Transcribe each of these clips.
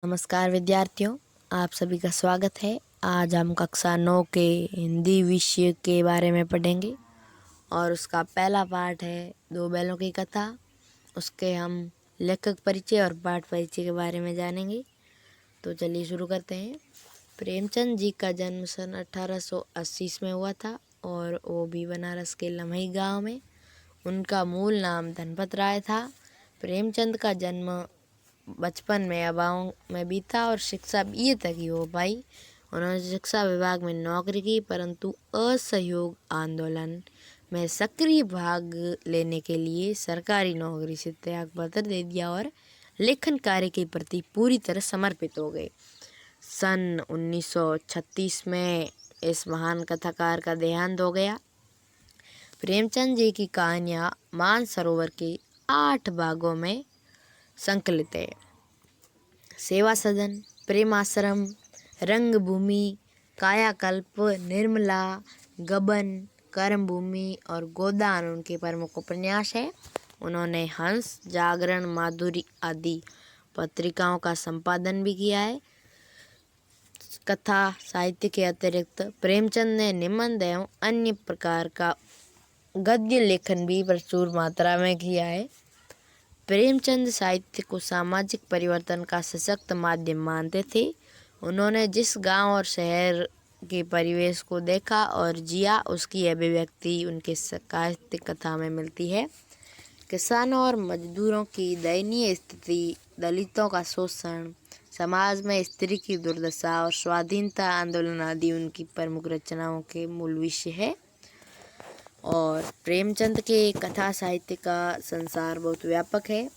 नमस्कार विद्यार्थियों, आप सभी का स्वागत है। आज हम कक्षा 9 के हिंदी विषय के बारे में पढ़ेंगे और उसका पहला पाठ है दो बैलों की कथा। उसके हम लेखक परिचय और पाठ परिचय के बारे में जानेंगे। तो चलिए शुरू करते हैं। प्रेमचंद जी का जन्म सन 1880 में हुआ था और वो भी बनारस के लम्हई गांव में। उनका मूल नाम धनपत राय था। प्रेमचंद का जन्म बचपन में अभावों में बीता और शिक्षा बीए तक ही हो पाई। उन्होंने शिक्षा विभाग में नौकरी की, परंतु असहयोग आंदोलन में सक्रिय भाग लेने के लिए सरकारी नौकरी से त्याग पत्र दे दिया और लेखन कार्य के प्रति पूरी तरह समर्पित हो गए। सन 1936 में इस महान कथाकार का देहांत हो गया। प्रेमचंद जी की कहानियाँ मानसरोवर के 8 भागों में संकलित है। सेवा सदन, प्रेम आश्रम, रंगभूमि, कायाकल्प, निर्मला, गबन, कर्मभूमि और गोदान उनके प्रमुख उपन्यास है। उन्होंने हंस, जागरण, माधुरी आदि पत्रिकाओं का संपादन भी किया है। कथा साहित्य के अतिरिक्त प्रेमचंद ने निबंध एवं अन्य प्रकार का गद्य लेखन भी प्रचुर मात्रा में किया है। प्रेमचंद साहित्य को सामाजिक परिवर्तन का सशक्त माध्यम मानते थे। उन्होंने जिस गांव और शहर के परिवेश को देखा और जिया, उसकी अभिव्यक्ति उनके साहित्य कथा में मिलती है। किसानों और मजदूरों की दयनीय स्थिति, दलितों का शोषण, समाज में स्त्री की दुर्दशा और स्वाधीनता आंदोलन आदि उनकी प्रमुख रचनाओं के मूल विषय है। और प्रेमचंद के कथा साहित्य का संसार बहुत व्यापक है।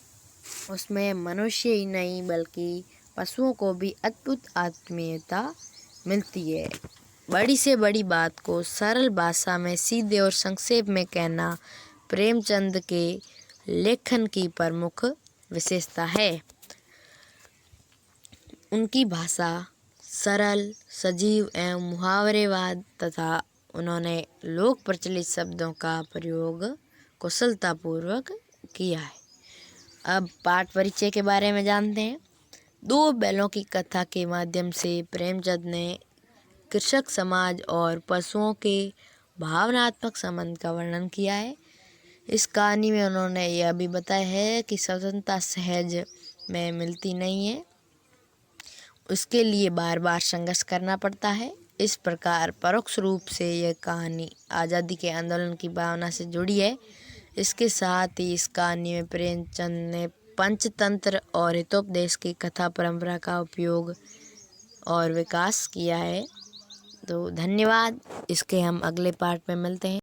उसमें मनुष्य ही नहीं बल्कि पशुओं को भी अद्भुत आत्मीयता मिलती है। बड़ी से बड़ी बात को सरल भाषा में सीधे और संक्षेप में कहना प्रेमचंद के लेखन की प्रमुख विशेषता है। उनकी भाषा सरल, सजीव एवं मुहावरेवाद तथा उन्होंने लोक प्रचलित शब्दों का प्रयोग कुशलतापूर्वक किया है। अब पाठ परिचय के बारे में जानते हैं। दो बैलों की कथा के माध्यम से प्रेमचंद ने कृषक समाज और पशुओं के भावनात्मक संबंध का वर्णन किया है। इस कहानी में उन्होंने यह भी बताया है कि स्वतंत्रता सहज में मिलती नहीं है, उसके लिए बार बार संघर्ष करना पड़ता है। इस प्रकार परोक्ष रूप से यह कहानी आज़ादी के आंदोलन की भावना से जुड़ी है। इसके साथ ही इस कहानी में प्रेमचंद ने पंचतंत्र और हितोपदेश की कथा परंपरा का उपयोग और विकास किया है। तो धन्यवाद। इसके हम अगले पार्ट में मिलते हैं।